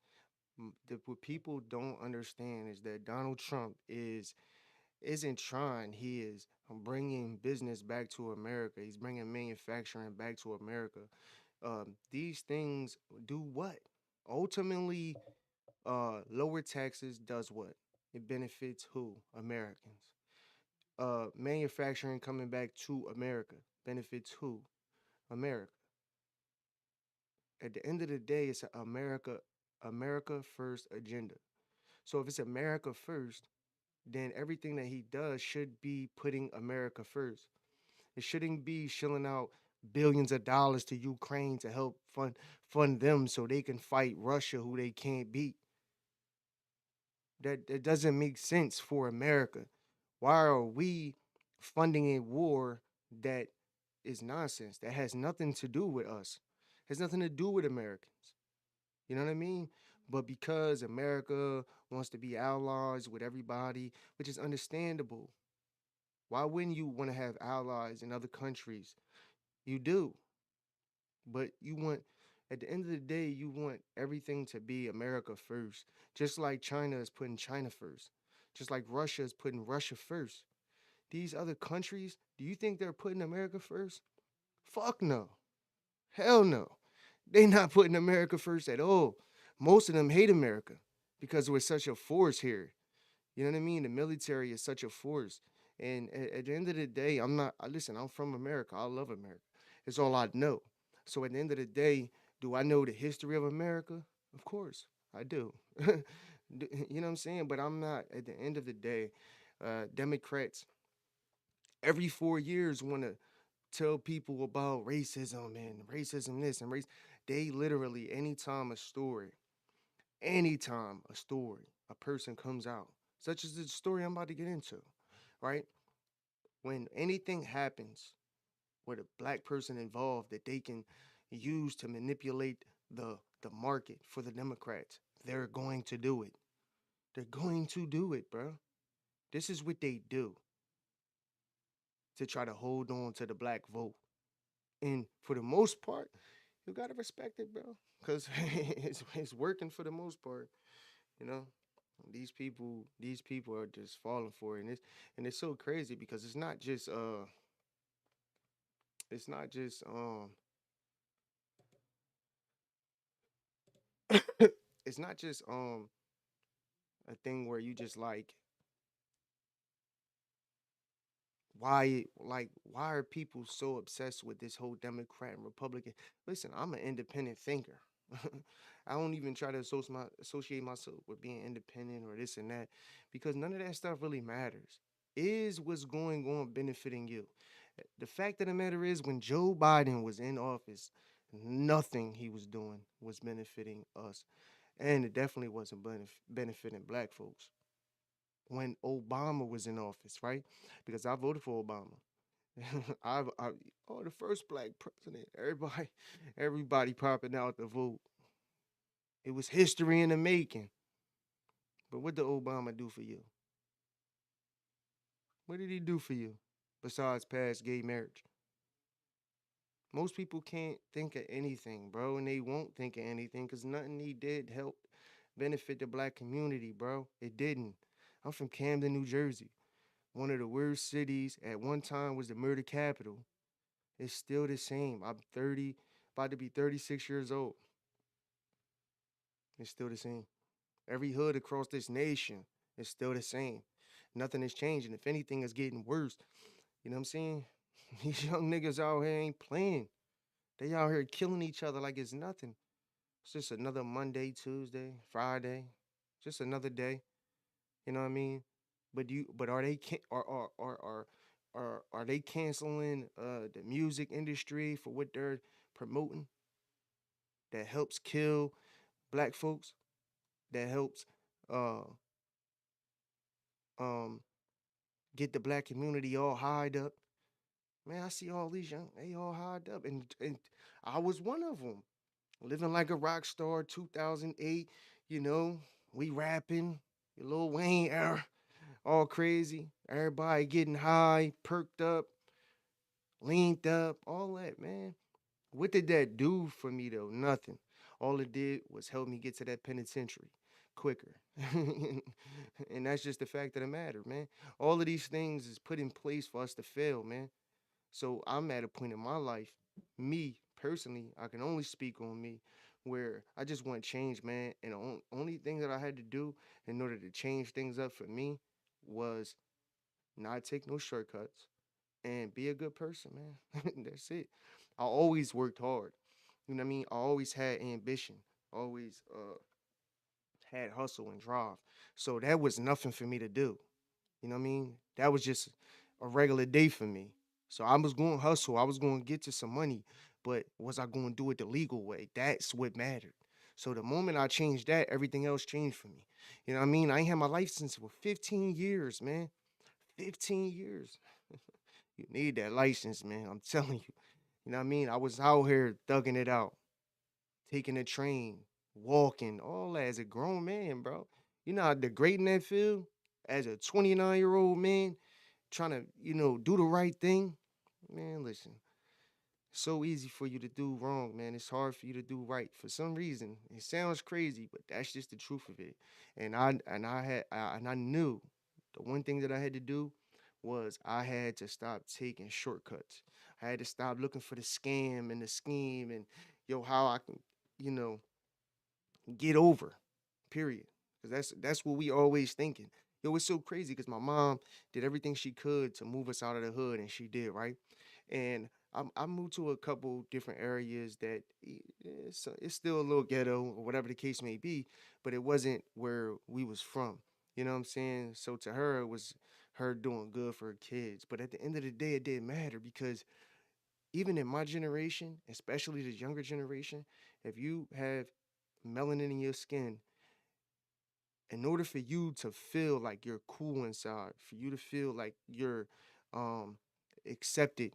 What people don't understand is that Donald Trump isn't trying. He is bringing business back to America. He's bringing manufacturing back to America. These things do what? Ultimately, lower taxes does what? It benefits who? Americans. Manufacturing coming back to America benefits who? America. At the end of the day, it's a America first agenda. So if it's America first, then everything that he does should be putting America first. It shouldn't be shelling out billions of dollars to Ukraine to help fund them so they can fight Russia, who they can't beat. That doesn't make sense for America. Why are we funding a war that is nonsense? That has nothing to do with us. Has nothing to do with Americans. You know what I mean? But because America wants to be allies with everybody, which is understandable, why wouldn't you want to have allies in other countries? You do. But you want, at the end of the day, you want everything to be America first. Just like China is putting China first. Just like Russia is putting Russia first. These other countries, do you think they're putting America first? Fuck no. Hell no. They not putting America first at all. Most of them hate America because we're such a force here. You know what I mean? The military is such a force. And at the end of the day, listen, I'm from America. I love America. It's all I know. So at the end of the day, do I know the history of America? Of course, I do. You know what I'm saying? But I'm not, at the end of the day, Democrats every 4 years want to tell people about racism and racism this and race. They literally, anytime a story, a person comes out, such as the story I'm about to get into, right? When anything happens with a black person involved that they can use to manipulate the market for the Democrats, they're going to do it. They're going to do it, bro. This is what they do to try to hold on to the black vote. And for the most part, you gotta respect it, bro, because it's working for the most part. You know, these people are just falling for it, and it's so crazy because it's not just it's not just a thing where you just why are people so obsessed with this whole Democrat and Republican? Listen, I'm an independent thinker. I don't even try to associate myself with being independent or this and that because none of that stuff really matters. Is what's going on benefiting you? The fact of the matter is, when Joe Biden was in office, nothing he was doing was benefiting us, and it definitely wasn't benefiting black folks. When Obama was in office, right? Because I voted for Obama. I oh, the first black president. Everybody popping out to vote. It was history in the making. But what did Obama do for you? What did he do for you besides pass gay marriage? Most people can't think of anything, bro, and they won't think of anything because nothing he did help benefit the black community, bro. It didn't. I'm from Camden, New Jersey. One of the worst cities at one time was the murder capital. It's still the same. I'm 30, about to be 36 years old. It's still the same. Every hood across this nation is still the same. Nothing is changing. If anything, it's getting worse. You know what I'm saying? These young niggas out here ain't playing. They out here killing each other like it's nothing. It's just another Monday, Tuesday, Friday, just another day. You know what I mean? But are they are they canceling the music industry for what they're promoting that helps kill black folks? That helps uh um get the black community all hied up. Man, I see all these young, they all hied up, and I was one of them, living like a rock star. 2008, you know, we rapping, Lil Wayne era, all crazy. Everybody getting high, perked up, leaned up, all that, man. What did that do for me though? Nothing. All it did was help me get to that penitentiary quicker. And that's just the fact of the matter, man. All of these things is put in place for us to fail, man. So I'm at a point in my life, me personally, I can only speak on me, where I just want change, man. And the only thing that I had to do in order to change things up for me was not take no shortcuts and be a good person, man. That's it. I always worked hard. You know what I mean? I always had ambition. Always had hustle and drive. So that was nothing for me to do. You know what I mean? That was just a regular day for me. So I was going to hustle. I was going to get to some money, but was I going to do it the legal way? That's what mattered. So the moment I changed that, everything else changed for me. You know what I mean? I ain't had my license for 15 years, man. 15 years. You need that license, man. I'm telling you. You know what I mean? I was out here thugging it out, taking a train, walking, all that as a grown man, bro. You know how degrading that feel as a 29-year-old man trying to, do the right thing. Man, listen, it's so easy for you to do wrong, man. It's hard for you to do right. For some reason, it sounds crazy, but that's just the truth of it. And I knew the one thing that I had to do was I had to stop taking shortcuts. I had to stop looking for the scam and the scheme and how I can, you know, get over. Period. Because that's what we always thinking. Yo, it's so crazy because my mom did everything she could to move us out of the hood, and she did, right? And I moved to a couple different areas that it's still a little ghetto or whatever the case may be, but it wasn't where we was from. You know what I'm saying? So to her, it was her doing good for her kids. But at the end of the day, it didn't matter because even in my generation, especially the younger generation, If you have melanin in your skin, in order for you to feel like you're cool inside, for you to feel like you're um accepted,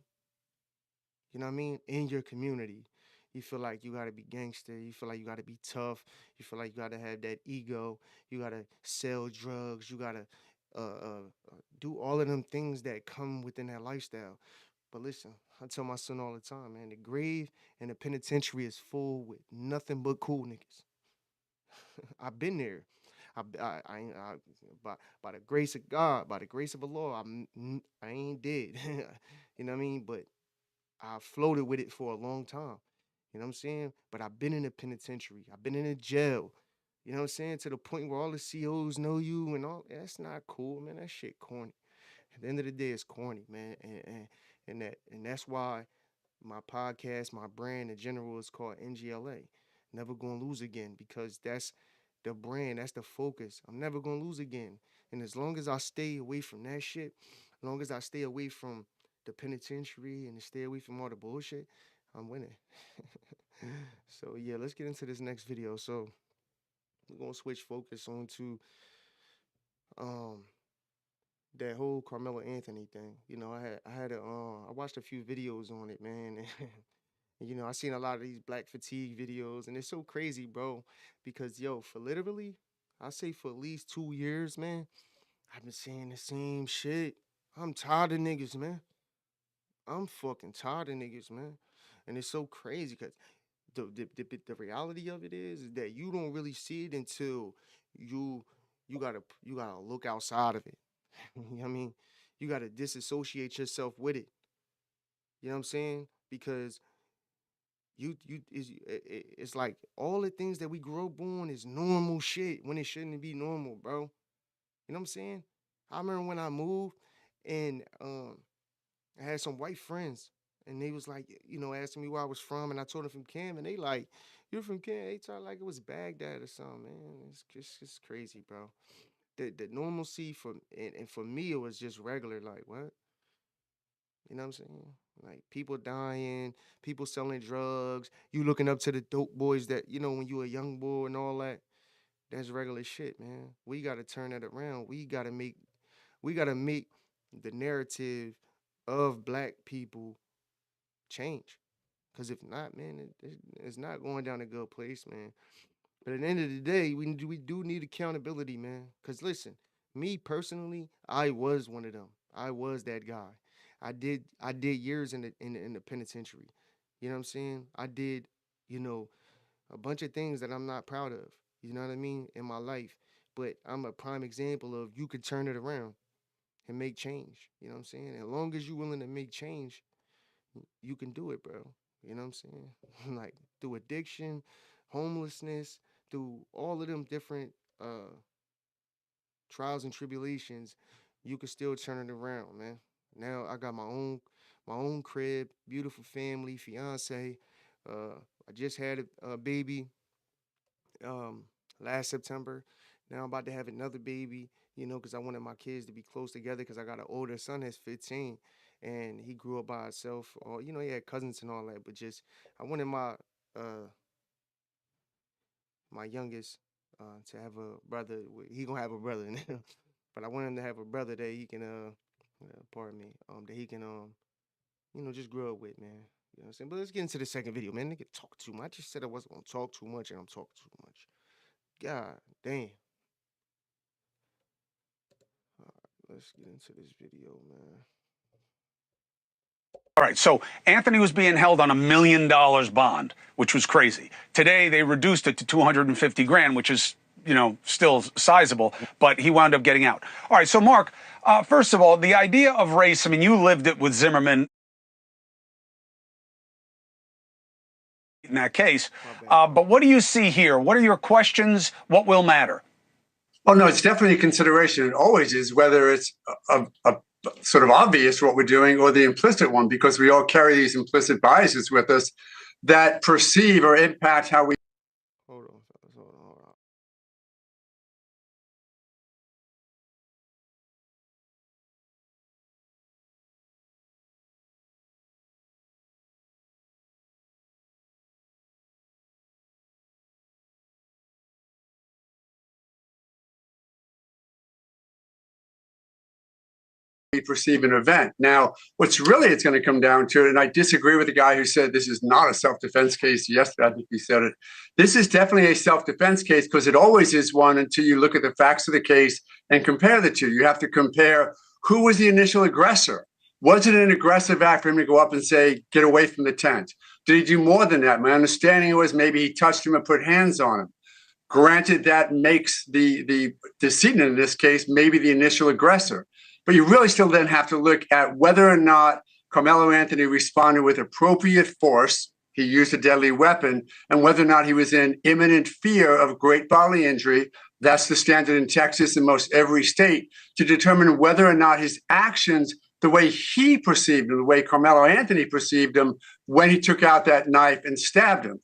you know what I mean, in your community, you feel like you gotta be gangster, you feel like you gotta be tough, you feel like you gotta have that ego, you gotta sell drugs, you gotta do all of them things that come within that lifestyle. But listen, I tell my son all the time, man, the grave and the penitentiary is full with nothing but cool niggas. I've been there. I by the grace of God, by the grace of Allah, I ain't dead. You know what I mean? But I floated with it for a long time. You know what I'm saying? But I've been in the penitentiary. I've been in a jail. You know what I'm saying? To the point where all the COs know you and all. That's not cool, man. That shit corny. At the end of the day, it's corny, man. And that's why my podcast, my brand in general is called N.G.L.A. Never gonna lose again, because that's the brand, that's the focus. I'm never gonna lose again. And as long as I stay away from that shit, as long as I stay away from the penitentiary and stay away from all the bullshit, I'm winning. So yeah, let's get into this next video. So we're gonna switch focus onto um that whole Carmelo Anthony thing. You know, I watched a few videos on it, man. And, you know, I seen a lot of these black fatigue videos, and it's so crazy, bro. Because yo, for literally, I say for at least 2 years, man, I've been saying the same shit. I'm tired of niggas, man. I'm fucking tired of niggas, man. And it's so crazy because the reality of it is that you don't really see it until you you gotta look outside of it. You know what I mean? You gotta disassociate yourself with it. You know what I'm saying? Because it's like all the things that we grow up on is normal shit when it shouldn't be normal, bro. You know what I'm saying? I remember when I moved and I had some white friends and they was like, you know, asking me where I was from, and I told them from Cam, and they like, "You're from Cam?" They talk like it was Baghdad or something, man. It's crazy, bro. The normalcy for and for me it was just regular, like what? You know what I'm saying? Like people dying, people selling drugs, you looking up to the dope boys that, you know, when you a young boy and all that. That's regular shit, man. We gotta turn that around. We gotta make the narrative of black people change. Cause if not, man, it's not going down a good place, man. But at the end of the day, we do need accountability, man. Cause listen, me personally, I was one of them. I was that guy. I did years in the penitentiary. You know what I'm saying? I did, you know, a bunch of things that I'm not proud of. You know what I mean? In my life. But I'm a prime example of you could turn it around and make change. You know what I'm saying? As long as you're willing to make change, you can do it, bro. You know what I'm saying? Like through addiction, homelessness, through all of them different trials and tribulations, you can still turn it around, man. Now I got my own crib, beautiful family, fiance. Uh, I just had a baby um last September. Now I'm about to have another baby, you know, because I wanted my kids to be close together because I got an older son that's 15 and he grew up by himself. Or, you know, he had cousins and all that, but just I wanted my youngest to have a brother. He gonna have a brother now, but I want him to have a brother that he can pardon me, that he can you know, just grow up with, man. You know what I'm saying? But let's get into the second video, man. Nigga talk too much. I just said I wasn't gonna talk too much and I'm talking too much. God damn. Let's get into this video, man. All right, so Anthony was being held on $1 million bond, which was crazy. Today they reduced it to 250 grand, which is, you know, still sizable, but he wound up getting out. All right, so Mark, first of all, the idea of race, I mean, you lived it with Zimmerman in that case, but what do you see here? What are your questions? What will matter? Oh, no, it's definitely a consideration. It always is, whether it's a sort of obvious what we're doing or the implicit one, because we all carry these implicit biases with us that perceive or impact how we Hold on, fellas. Hold on. we perceive an event. Now, what's really it's going to come down to, and I disagree with the guy who said this is not a self-defense case yesterday. I think he said it. This is definitely a self-defense case because it always is one until you look at the facts of the case and compare the two. You have to compare who was the initial aggressor. Was it an aggressive act for him to go up and say, get away from the tent? Did he do more than that? My understanding was maybe he touched him and put hands on him. Granted, that makes the decedent in this case maybe the initial aggressor. But you really still then have to look at whether or not Carmelo Anthony responded with appropriate force. He used a deadly weapon, and whether or not he was in imminent fear of great bodily injury. That's the standard in Texas and most every state to determine whether or not his actions, the way he perceived him, the way Carmelo Anthony perceived him when he took out that knife and stabbed him.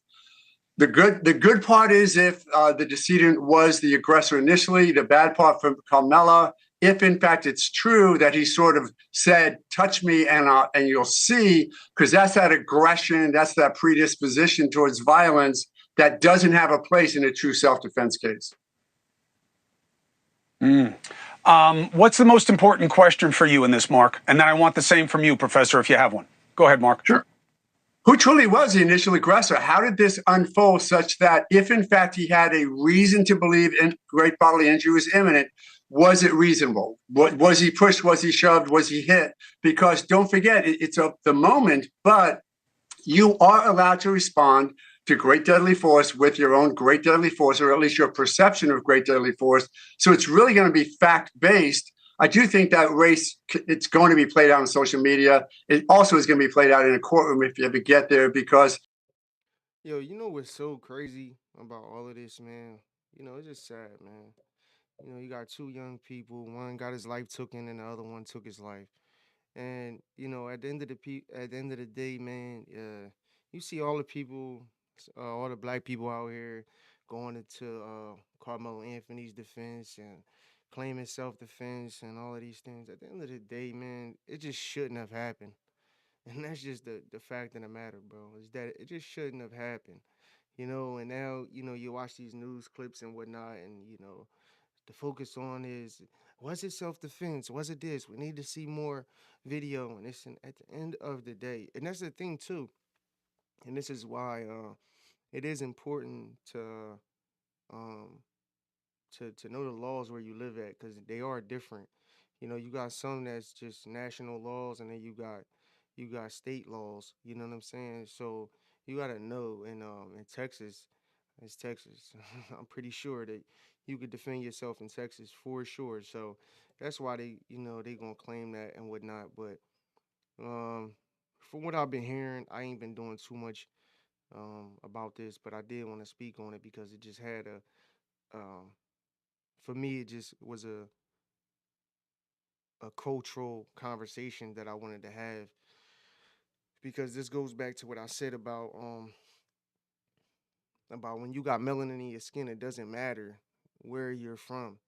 The good part is if the decedent was the aggressor initially. The bad part for Carmelo, if in fact it's true that he sort of said, touch me and you'll see, because that's that aggression, that's that predisposition towards violence that doesn't have a place in a true self-defense case. What's the most important question for you in this, Mark? And then I want the same from you, Professor, if you have one. Go ahead, Mark. Sure. Who truly was the initial aggressor? How did this unfold such that if in fact he had a reason to believe great bodily injury was imminent, was it reasonable? Was he pushed? Was he shoved? Was he hit? Because don't forget, it's of the moment, but you are allowed to respond to great deadly force with your own great deadly force, or at least your perception of great deadly force. So it's really going to be fact-based. I do think that race, it's going to be played out on social media. It also is going to be played out in a courtroom if you ever get there, because Yo, you know what's so crazy about all of this, man? It's just sad, man. You got two young people. One got his life taken, and the other one took his life. And at the end of at the end of the day, man, you see all the people, all the black people out here going into Carmelo Anthony's defense and claiming self-defense and all of these things. At the end of the day, man, it just shouldn't have happened. And that's just the fact of the matter, bro, is that it just shouldn't have happened. And now, you watch these news clips and whatnot, and, the focus on is, was it self-defense? Was it this? We need to see more video. And it's at the end of the day. And that's the thing, too. And this is why it is important um, to know the laws where you live at, because they are different. You got some that's just national laws, and then you got state laws. You know what I'm saying? So you gotta know. In Texas, it's Texas. I'm pretty sure that you could defend yourself in Texas for sure. So that's why they gonna claim that and whatnot. But um, from what I've been hearing, I ain't been doing too much about this, but I did want to speak on it because it just had for me, it just was a cultural conversation that I wanted to have, because this goes back to what I said about when you got melanin in your skin. It doesn't matter where you're from.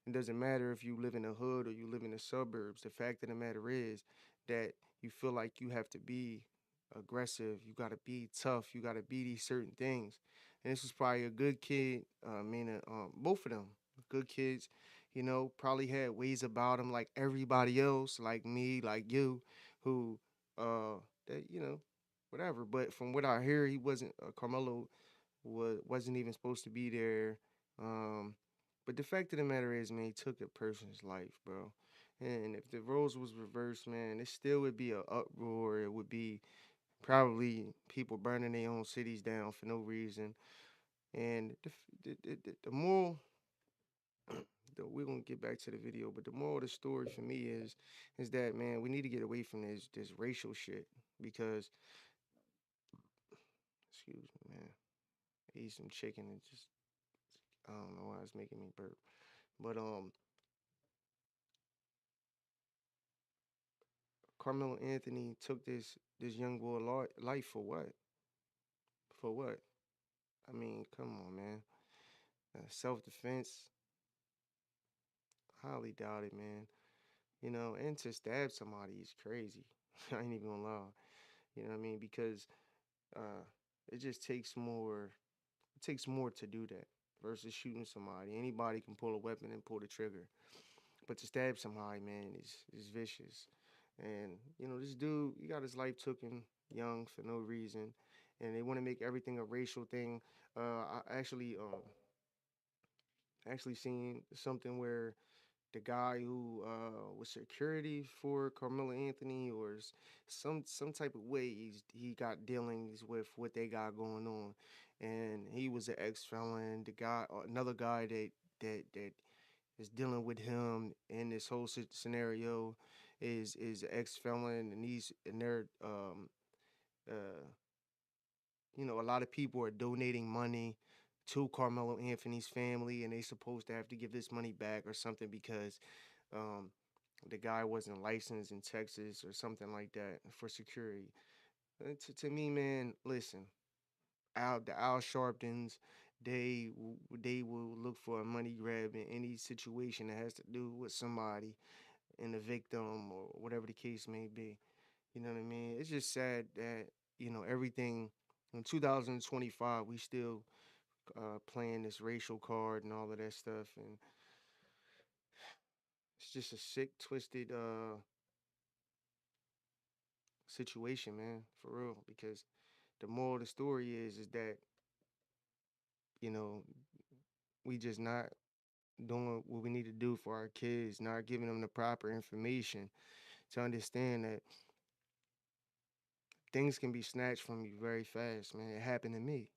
It doesn't matter if you live in the hood or you live in the suburbs. The fact of the matter is that you feel like you have to be aggressive. You got to be tough. You got to be these certain things. And this was probably a good kid. Meaning, both of them good kids. Probably had ways about them like everybody else, like me, like you, who that whatever. But from what I hear, he wasn't. Carmelo wasn't even supposed to be there. Um, but the fact of the matter is, man, he took a person's life, bro. And if the roles was reversed, man, it still would be an uproar. It would be probably people burning their own cities down for no reason. And the moral, we're gonna get back to the video, but the moral of the story for me is that, man, we need to get away from this racial shit, because excuse me, man, I eat some chicken and just I don't know why it's making me burp, but Carmelo Anthony took this young boy life for what? For what? I mean, come on, man. Self defense, highly doubted, man. And to stab somebody is crazy. I ain't even gonna lie. You know what I mean? Because uh, it just takes more. It takes more to do that versus shooting somebody. Anybody can pull a weapon and pull the trigger. But to stab somebody, man, is vicious. And this dude, he got his life taken young for no reason, and they want to make everything a racial thing. I actually seen something where the guy who was security for Carmelo Anthony or some type of way he got dealings with what they got going on, and he was an ex felon. The guy, another guy that is dealing with him in this whole scenario is ex felon, and they're uh a lot of people are donating money to Carmelo Anthony's family, and they supposed to have to give this money back or something because um, the guy wasn't licensed in Texas or something like that for security. To me, man, listen, the Al Sharptons, they will look for a money grab in any situation that has to do with somebody and the victim or whatever the case may be. You know what I mean? It's just sad that everything in 2025 we still playing this racial card and all of that stuff, and it's just a sick, twisted situation, man, for real. Because the moral of the story is that you know we just not doing what we need to do for our kids, not giving them the proper information to understand that things can be snatched from you very fast, man. It happened to me,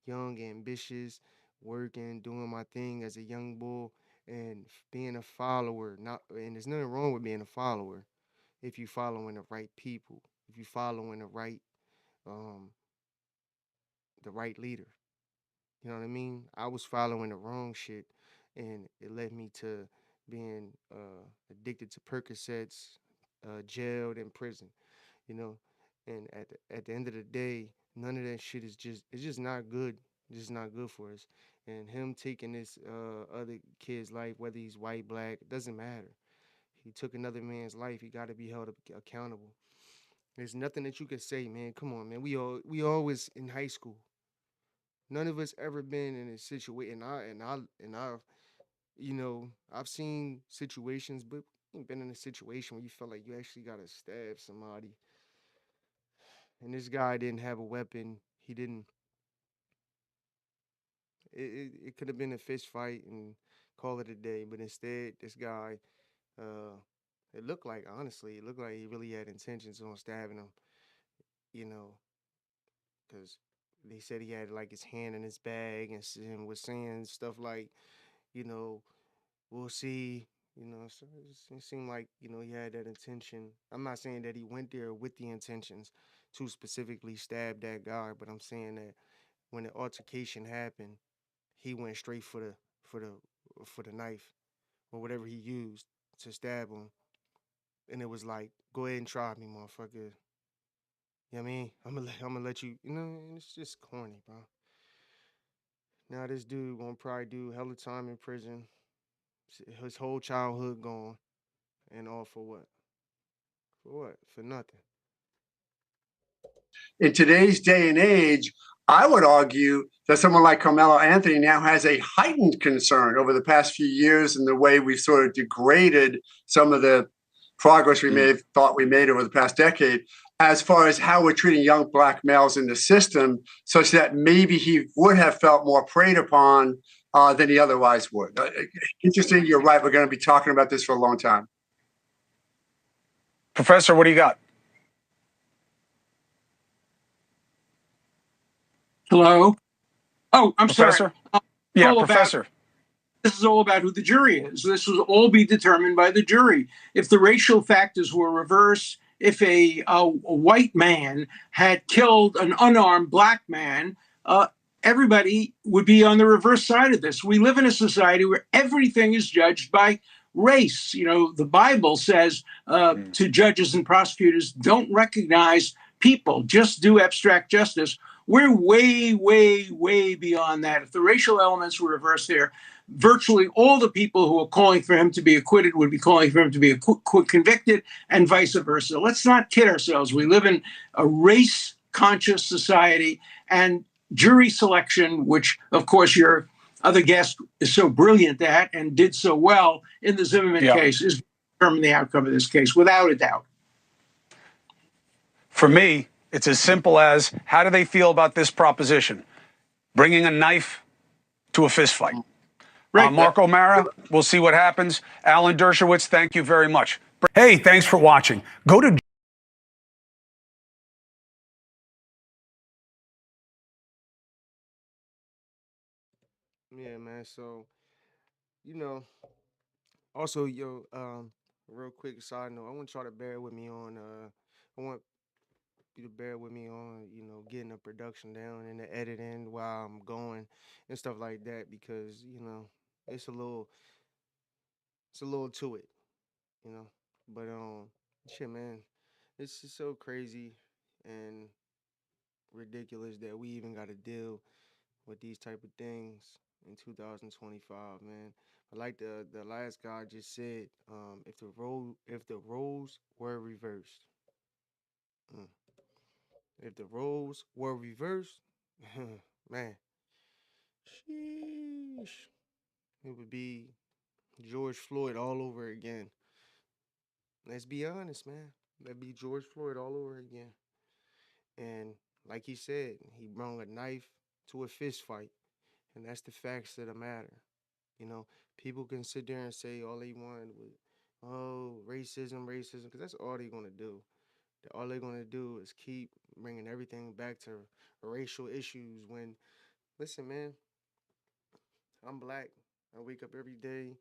young, ambitious, working, doing my thing as a young bull, and being a follower. Not, and there's nothing wrong with being a follower if you following the right people, if you following um, the right leader. You know what I mean? I was following the wrong shit, and it led me to being addicted to Percocets, jailed in prison. You know, and at the end of the day, none of that shit is it's just not good. It's just not good for us. And him taking this other kid's life, whether he's white, black, it doesn't matter. He took another man's life. He got to be held accountable. There's nothing that you can say, man. Come on, man. We always in high school. None of us ever been in a situation. I've seen situations, but we ain't been in a situation where you felt like you actually gotta stab somebody. And this guy didn't have a weapon. He didn't. It could have been a fist fight and call it a day, but instead, this guy, uh, it looked like he really had intentions on stabbing him. You know, because they said he had like his hand in his bag and was saying stuff like, you know, we'll see. So it seemed like he had that intention. I'm not saying that he went there with the intentions to specifically stab that guy, but I'm saying that when the altercation happened, he went straight for the for the knife or whatever he used to stab him, and it was like, go ahead and try me, motherfucker. You know what I mean? I'm gonna let you. And it's just corny, bro. Now this dude gonna probably do hella time in prison, his whole childhood gone, and all for what? For what? For nothing. In today's day and age, I would argue that someone like Carmelo Anthony now has a heightened concern over the past few years and the way we've sort of degraded some of the progress we may have thought we made over the past decade, as far as how we're treating young black males in the system, such that maybe he would have felt more preyed upon than he otherwise would. Interesting. You're right. We're going to be talking about this for a long time. Professor, what do you got? Hello? Oh, I'm Professor? sorry. Yeah, Professor. This is all about who the jury is. This will all be determined by the jury. If the racial factors were reversed, if a white man had killed an unarmed black man, everybody would be on the reverse side of this. We live in a society where everything is judged by race. The Bible says to judges and prosecutors, don't recognize people, just do abstract justice. We're way, way, way beyond that. If the racial elements were reversed there, virtually all the people who are calling for him to be acquitted would be calling for him to be convicted, and vice versa. Let's not kid ourselves. We live in a race-conscious society, and jury selection, which, of course, you're other guest is so brilliant at and did so well in the Zimmerman case is determine the outcome of this case, without a doubt. For me, it's as simple as how do they feel about this proposition? Bringing a knife to a fist fight. Right. Mark O'Mara, we'll see what happens. Alan Dershowitz, thank you very much. Hey, thanks for watching. Go to Yeah, man. So, you know, also, yo, real quick side note, I want y'all to bear with me on, I want you to bear with me on, getting the production down and the editing while I'm going and stuff like that because, it's a little, it's a little to it, you know. But shit, man, it's just so crazy and ridiculous that we even got to deal with these type of things in 2025, man. But like the last guy just said, if the roles were reversed, mm, if the roles were reversed, man, sheesh, it would be George Floyd all over again. Let's be honest, man. That'd be George Floyd all over again. And like he said, he brought a knife to a fist fight. And that's the facts of the matter. You know, people can sit there and say all they want with, oh, racism, because that's all they're going to do. All they're going to do is keep bringing everything back to racial issues when, listen, man, I'm black. I wake up every day.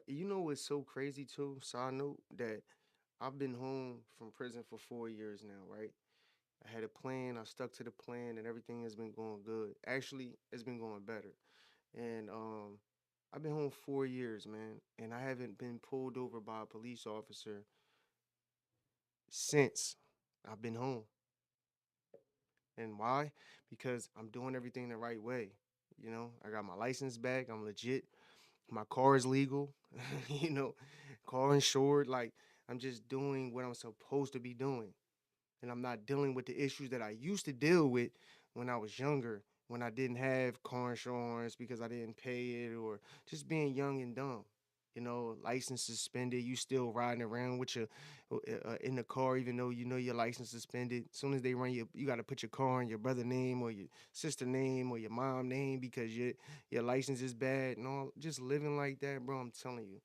You know what's so crazy, too? Side note, that I've been home from prison for 4 years now, right? I had a plan. I stuck to the plan, and everything has been going good. Actually, it's been going better. And I've been home 4 years, man, and I haven't been pulled over by a police officer since I've been home. And why? Because I'm doing everything the right way. I got my license back. I'm legit. My car is legal. you know, car insured. Like I'm just doing what I'm supposed to be doing. And I'm not dealing with the issues that I used to deal with when I was younger, when I didn't have car insurance because I didn't pay it, or just being young and dumb. License suspended. You still riding around with your in the car, even though you know your license suspended. As soon as they run you got to put your car in your brother name or your sister name or your mom name because your license is bad and all. Just living like that, bro. I'm telling you,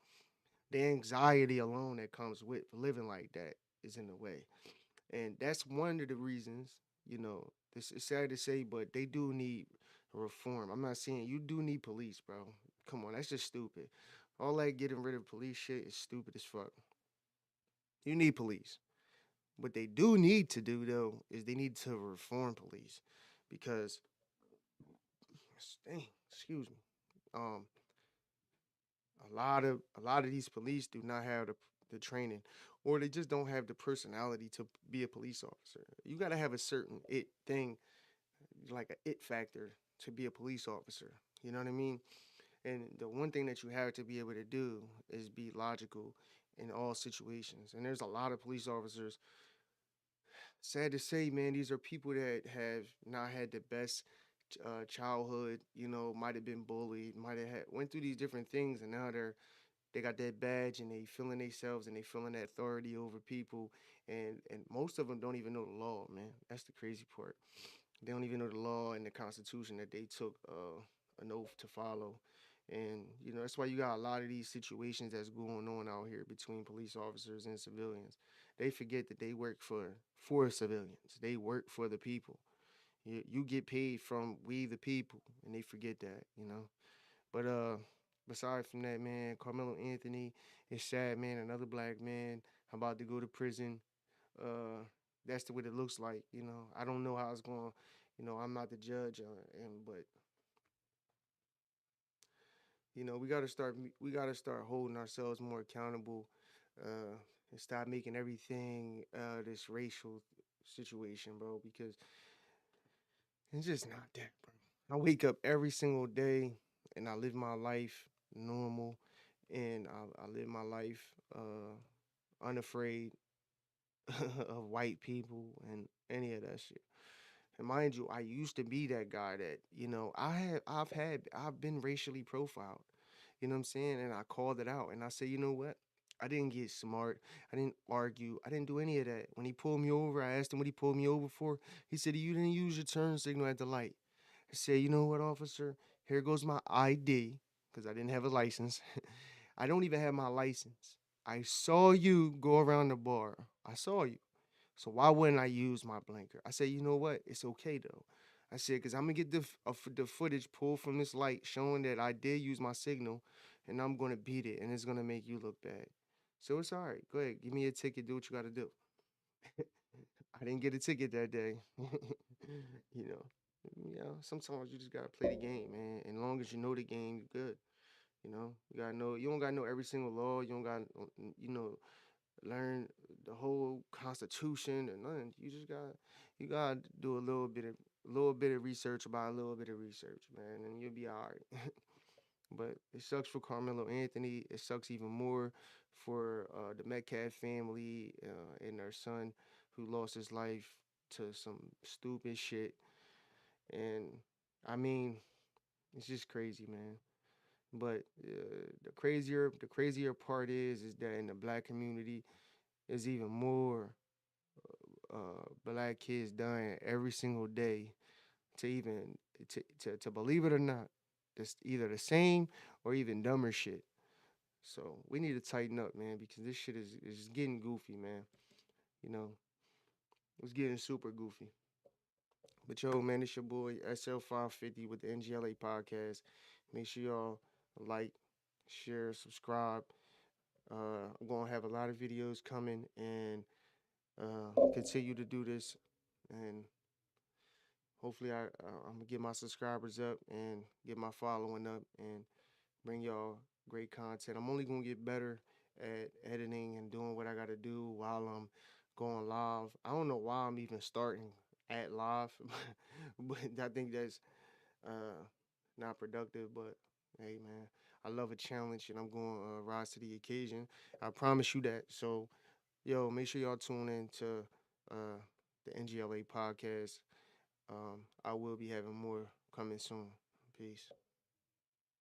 the anxiety alone that comes with living like that is in the way. And that's one of the reasons, this is sad to say, but they do need reform. I'm not saying you do need police, bro. Come on, that's just stupid. All that getting rid of police shit is stupid as fuck. You need police. What they do need to do though is they need to reform police because dang, excuse me. Um a lot of these police do not have the training or they just don't have the personality to be a police officer. You got to have a certain it thing like a it factor to be a police officer. You know what I mean? And the one thing that you have to be able to do is be logical in all situations. And there's a lot of police officers. Sad to say, man, these are people that have not had the best childhood. Might have been bullied, might have went through these different things, and now they got that badge and they feeling themselves and they feeling that authority over people. And most of them don't even know the law, man. That's the crazy part. They don't even know the law and the Constitution that they took an oath to follow. And that's why you got a lot of these situations that's going on out here between police officers and civilians. They forget that they work for civilians. They work for the people. You get paid from we the people, and they forget that. But Besides from that, man, Carmelo Anthony is sad, man. Another black man about to go to prison. Uh, that's the way it looks like. I don't know how it's going. I'm not the judge, but we gotta start holding ourselves more accountable, and stop making everything this racial situation, bro. Because it's just not that, bro. I wake up every single day and I live my life normal, and I live my life unafraid of white people and any of that shit. And mind you, I used to be that guy that, I've been racially profiled. You know what I'm saying? And I called it out and I said, you know what? I didn't get smart. I didn't argue. I didn't do any of that. When he pulled me over, I asked him what he pulled me over for. He said, you didn't use your turn signal at the light. I said, you know what, officer? Here goes my ID, because I didn't have a license. I don't even have my license. I saw you go around the bar. I saw you. So why wouldn't I use my blinker? I said, you know what? It's okay though. I said, because I'm going to get the footage pulled from this light showing that I did use my signal, and I'm going to beat it, and it's going to make you look bad. So it's all right. Go ahead. Give me a ticket. Do what you got to do. I didn't get a ticket that day. you know. Sometimes you just gotta play the game, man. And as long as you know the game, you're good. You gotta know. You don't gotta know every single law. You don't gotta, you know, learn the whole Constitution and nothing. You gotta do a little bit of research about a little bit of research, man, and you'll be all right. But it sucks for Carmelo Anthony. It sucks even more for the Metcalf family and their son who lost his life to some stupid shit. And I mean, it's just crazy, man. But the crazier part is that in the black community, there's even more black kids dying every single day. To even to believe it or not, it's either the same or even dumber shit. So we need to tighten up, man, because this shit is getting goofy, man. You know, it's getting super goofy. But yo, man, it's your boy SL550 with the N.G.L.A podcast. Make sure y'all like, share, subscribe. I'm gonna have a lot of videos coming and continue to do this, and hopefully I'm gonna get my subscribers up and get my following up and bring y'all great content. I'm only gonna get better at editing and doing what I gotta do while I'm going live. I don't know why I'm even starting at live, but I think that's uh, not productive. But hey, man, I love a challenge and I'm going to rise to the occasion. I promise you that. So, yo, make sure y'all tune in to the N.G.L.A podcast. I will be having more coming soon. Peace.